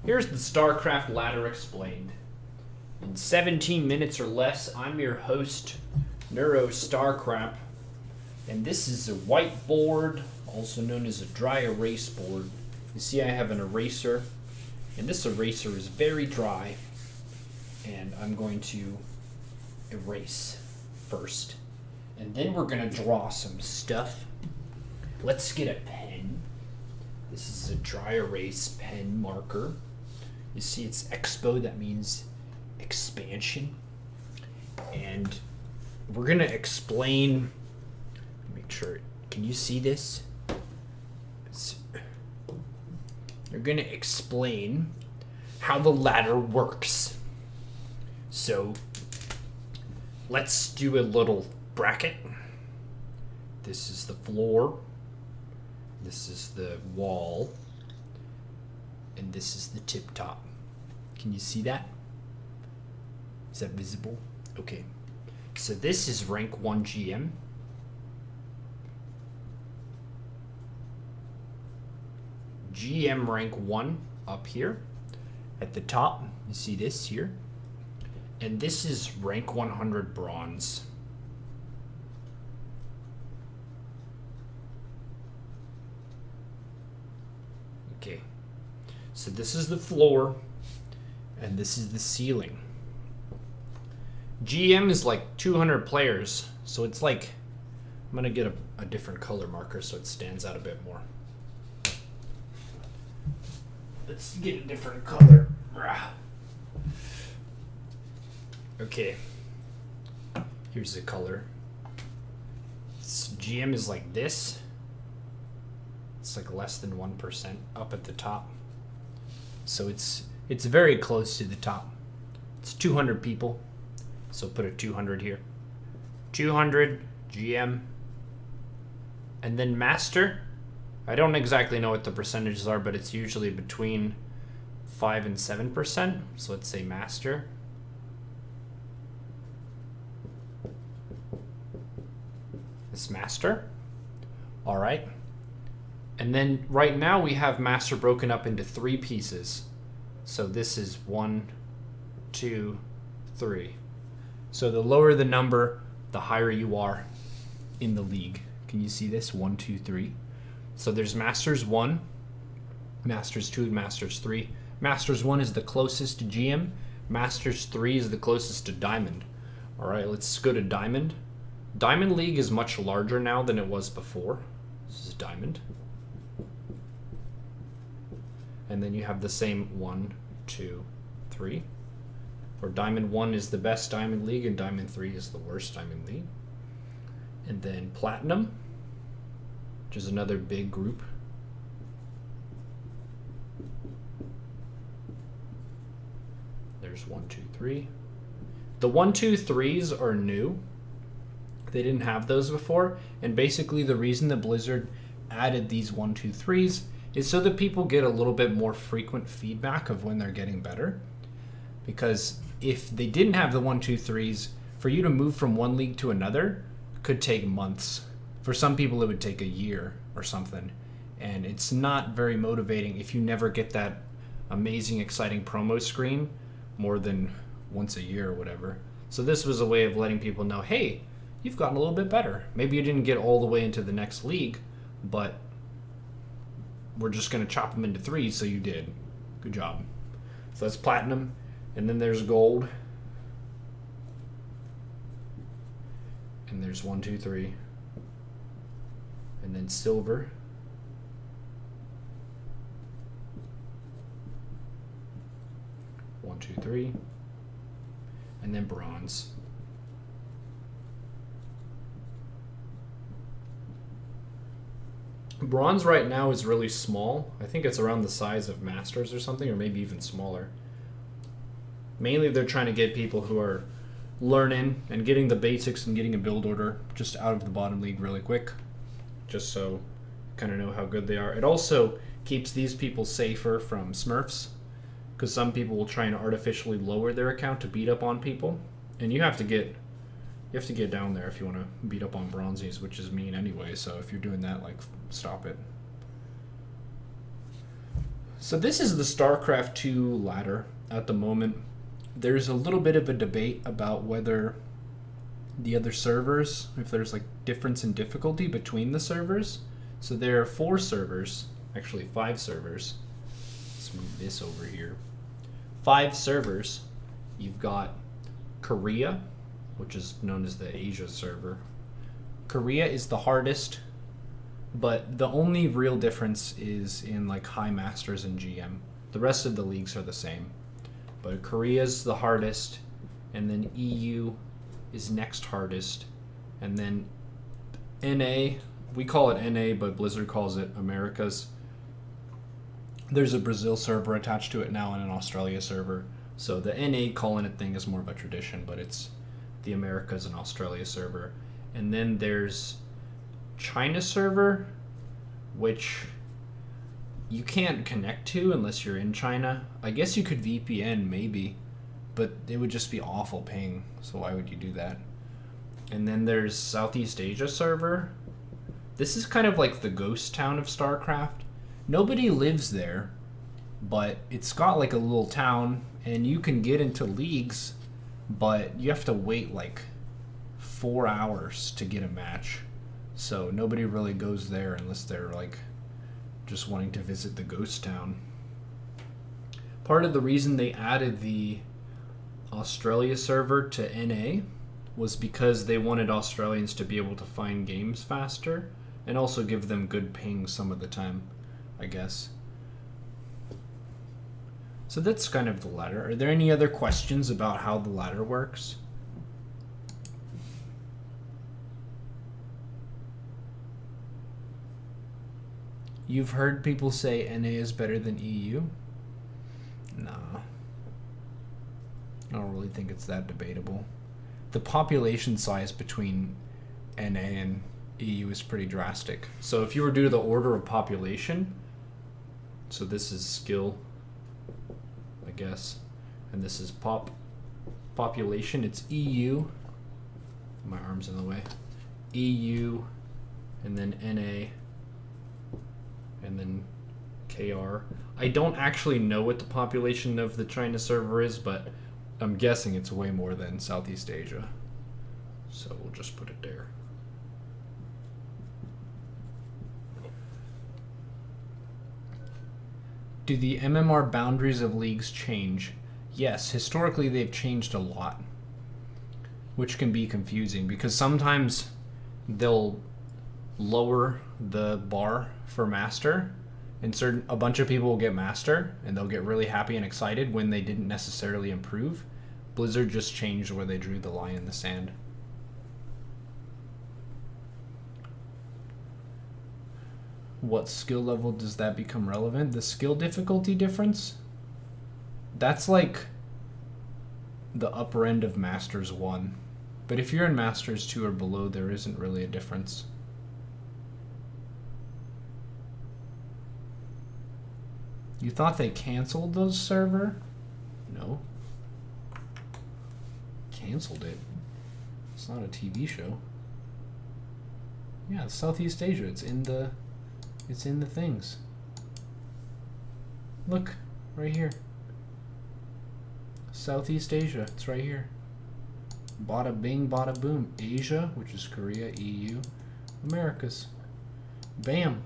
Here's the StarCraft ladder explained. In 17 minutes or less, I'm your host, Neuro StarCraft, and this is a whiteboard, also known as a dry erase board. You see I have an eraser, and this eraser is very dry, and I'm going to erase first. And then we're going to draw some stuff. Let's get a pen. This is a dry erase pen marker. You see it's expo, that means expansion. And we're going to explain, make sure, can you see this? We're going to explain how the ladder works. So let's do a little bracket. This is the floor. This is the wall. And this is the tip top. Can you see that? Is that visible? Okay. So this is rank 1 GM. GM rank 1 up here at the top. You see this here. And this is rank 100 bronze. Okay. So this is the floor, and this is the ceiling. GM is like 200 players, so it's like, I'm gonna get a different color marker so it stands out a bit more. Let's get a different color. Okay, here's the color. GM is like this. It's like less than 1% up at the top. So it's very close to the top. It's 200 people. So put a 200 here. 200 GM. And then master. I don't exactly know what the percentages are, but it's usually between 5 and 7%. So let's say master. This master. All right. And then right now we have master broken up into 3 pieces. So this is 1, 2, 3. So the lower the number, the higher you are in the league. Can you see this? 1, 2, 3. So there's Masters 1, Masters 2, and Masters 3. Masters 1 is the closest to GM. Masters 3 is the closest to Diamond. All right, let's go to Diamond. Diamond League is much larger now than it was before. This is Diamond. And then you have the same 1, 2, 3. Where Diamond 1 is the best Diamond League and Diamond 3 is the worst Diamond League. And then Platinum, which is another big group. There's 1, 2, 3. The 1, 2, 3s are new. They didn't have those before. And basically the reason that Blizzard added these 1, 2, 3s is so that people get a little bit more frequent feedback of when they're getting better. Because if they didn't have the 1, 2, 3s, for you to move from one league to another could take months. For some people it would take a year or something. And it's not very motivating if you never get that amazing, exciting promo screen more than once a year or whatever. So this was a way of letting people know, hey, you've gotten a little bit better. Maybe you didn't get all the way into the next league, but we're just going to chop them into 3, so you did. Good job. So that's Platinum. And then there's Gold. And there's 1, 2, 3. And then Silver. One, 2, 3. And then Bronze. Bronze right now is really small. I think it's around the size of Masters or something, or maybe even smaller. Mainly they're trying to get people who are learning and getting the basics and getting a build order just out of the bottom league really quick, just so kind of know how good they are. It also keeps these people safer from Smurfs, because some people will try and artificially lower their account to beat up on people, and you have to get down there if you want to beat up on bronzies, which is mean anyway. So if you're doing that, like, stop it. So this is the StarCraft 2 ladder at the moment. There's a little bit of a debate about whether the other servers, if there's like difference in difficulty between the servers. So there are 4 servers, actually 5 servers. Let's move this over here. 5 servers. You've got Korea, which is known as the Asia server. Korea is the hardest, but the only real difference is in like High Masters and GM. The rest of the leagues are the same. But Korea's the hardest, and then EU is next hardest, and then NA, we call it NA, but Blizzard calls it Americas. There's a Brazil server attached to it now and an Australia server. So the NA calling it thing is more of a tradition, but it's the Americas and Australia server. And then there's China server, which you can't connect to unless you're in China. I guess you could VPN maybe, but it would just be awful ping, so why would you do that? And then there's Southeast Asia server. This is kind of like the ghost town of StarCraft. Nobody lives there, but it's got like a little town, and you can get into leagues, but you have to wait like 4 hours to get a match. So nobody really goes there unless they're like just wanting to visit the ghost town. Part of the reason they added the Australia server to NA was because they wanted Australians to be able to find games faster and also give them good ping some of the time, I guess. So that's kind of the ladder. Are there any other questions about how the ladder works? You've heard people say NA is better than EU? Nah. I don't really think it's that debatable. The population size between NA and EU is pretty drastic. So if you were to do the order of population, so this is skill, I guess, and this is population, it's EU. My arm's in the way. EU, and then NA, and then KR. I don't actually know what the population of the China server is, but I'm guessing it's way more than Southeast Asia. So we'll just put it there. Do the MMR boundaries of leagues change? Yes, historically they've changed a lot, which can be confusing because sometimes they'll lower the bar for master, and a bunch of people will get master and they'll get really happy and excited when they didn't necessarily improve. Blizzard just changed where they drew the line in the sand. What skill level does that become relevant? The skill difficulty difference? That's like the upper end of Masters 1. But if you're in Masters 2 or below, there isn't really a difference. You thought they canceled those server? No. Canceled it. It's not a TV show. Yeah, it's Southeast Asia. It's in the things. Look, right here. Southeast Asia. It's right here. Bada bing, bada boom. Asia, which is Korea, EU, Americas. Bam.